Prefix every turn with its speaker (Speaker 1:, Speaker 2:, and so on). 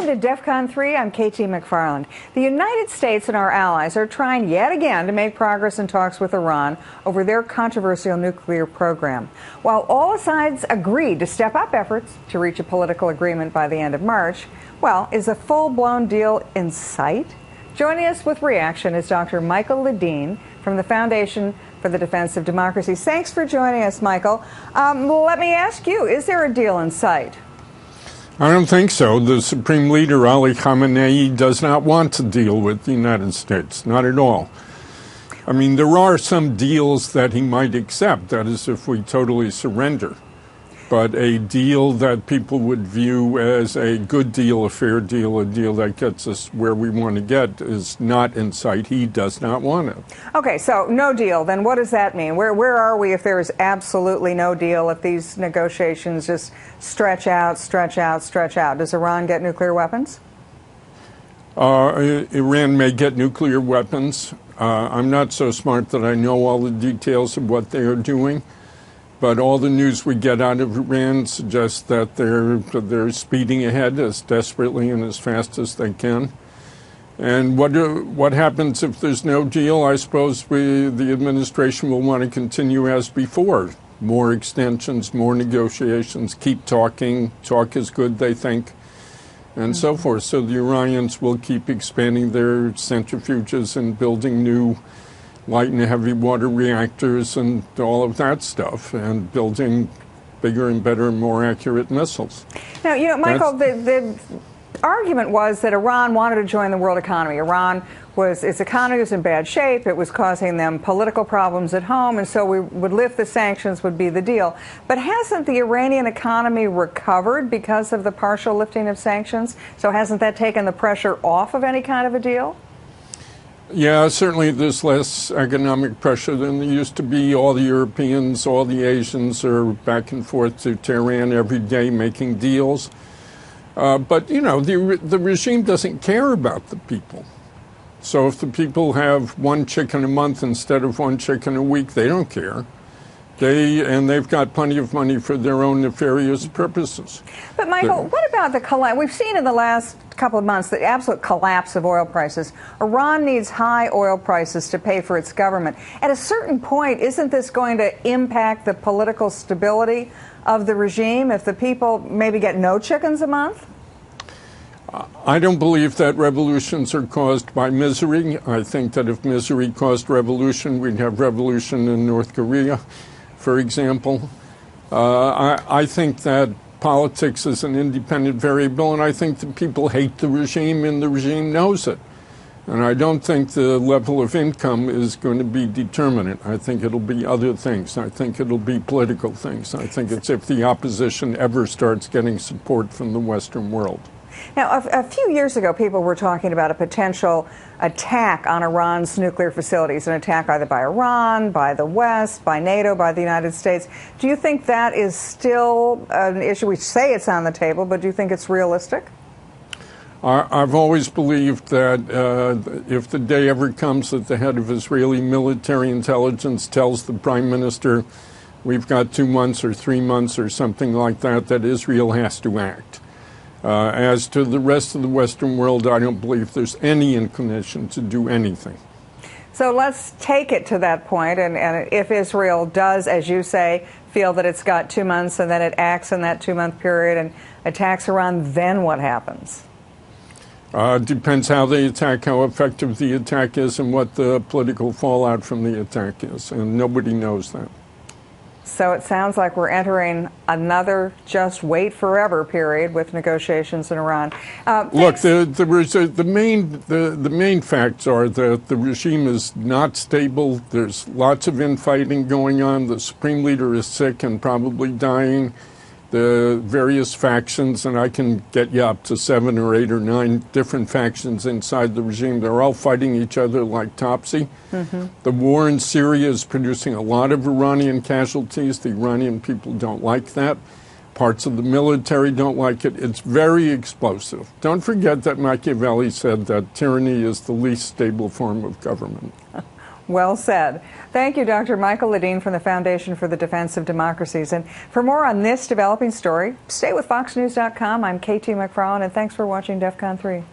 Speaker 1: Welcome to DEFCON 3. I'm KT McFarland. The United States and our allies are trying yet again to make progress in talks with Iran over their controversial nuclear program. While all sides agreed to step up efforts to reach a political agreement by the end of March, well, is a full-blown deal in sight? Joining us with reaction is Dr. Michael Ledeen from the Foundation for the Defense of Democracy. Thanks for joining us, Michael. Let me ask you, is there a deal in sight?
Speaker 2: I don't think so. The Supreme Leader, Ali Khamenei, does not want to deal with the United States, not at all. I mean, there are some deals that he might accept, that is, if we totally surrender. But a deal that people would view as a good deal, a fair deal, a deal that gets us where we want to get is not in sight. He does not want it.
Speaker 1: Okay, so no deal. Then what does that mean? Where are we if there is absolutely no deal, if these negotiations just stretch out, stretch out, stretch out? Does Iran get nuclear weapons?
Speaker 2: Iran may get nuclear weapons. I'm not so smart that I know all the details of what they are doing. But all the news we get out of Iran suggests that they're speeding ahead as desperately and as fast as they can. And what happens if there's no deal? I suppose the administration will want to continue as before. More extensions, more negotiations, keep talking. Talk is good, they think, and so forth. So the Iranians will keep expanding their centrifuges and building new light and heavy water reactors and all of that stuff, and building bigger and better and more accurate missiles.
Speaker 1: Now, you know, Michael, the argument was that Iran wanted to join the world economy. Its economy was in bad shape. It was causing them political problems at home, and so we would lift the sanctions would be the deal. But hasn't the Iranian economy recovered because of the partial lifting of sanctions? So hasn't that taken the pressure off of any kind of a deal?
Speaker 2: Yeah, certainly there's less economic pressure than there used to be. All the Europeans, all the Asians are back and forth to Tehran every day making deals. But, you know, the regime doesn't care about the people. So if the people have one chicken a month instead of one chicken a week, they don't care. They've got plenty of money for their own nefarious purposes.
Speaker 1: But, Michael, what about the collapse? We've seen in the last couple of months the absolute collapse of oil prices. Iran needs high oil prices to pay for its government. At a certain point, isn't this going to impact the political stability of the regime if the people maybe get no chickens a month?
Speaker 2: I don't believe that revolutions are caused by misery. I think that if misery caused revolution, we'd have revolution in North Korea, for example. I think that politics is an independent variable, and I think that people hate the regime, and the regime knows it. And I don't think the level of income is going to be determinant. I think it'll be other things. I think it'll be political things. I think it's if the opposition ever starts getting support from the Western world.
Speaker 1: Now, a few years ago, people were talking about a potential attack on Iran's nuclear facilities, an attack either by Iran, by the West, by NATO, by the United States. Do you think that is still an issue? We say it's on the table, but do you think it's realistic?
Speaker 2: I've always believed that if the day ever comes that the head of Israeli military intelligence tells the prime minister, we've got 2 months or 3 months or something like that, that Israel has to act. As to the rest of the Western world, I don't believe there's any inclination to do anything.
Speaker 1: So let's take it to that point, and if Israel does, as you say, feel that it's got 2 months and then it acts in that 2-month period and attacks Iran, then what happens?
Speaker 2: Depends how they attack, how effective the attack is, and what the political fallout from the attack is, and nobody knows that.
Speaker 1: So it sounds like we're entering another just wait forever period with negotiations in Iran.
Speaker 2: Look, the main facts are that the regime is not stable. There's lots of infighting going on. The Supreme Leader is sick and probably dying. The various factions, and I can get you up to 7 or 8 or 9 different factions inside the regime, they're all fighting each other like topsy. Mm-hmm. The war in Syria is producing a lot of Iranian casualties. The Iranian people don't like that. Parts of the military don't like it. It's very explosive. Don't forget that Machiavelli said that tyranny is the least stable form of government.
Speaker 1: Well said. Thank you, Dr. Michael Ledeen from the Foundation for the Defense of Democracies. And for more on this developing story, stay with FoxNews.com. I'm KT McFarland, and thanks for watching DEF CON 3.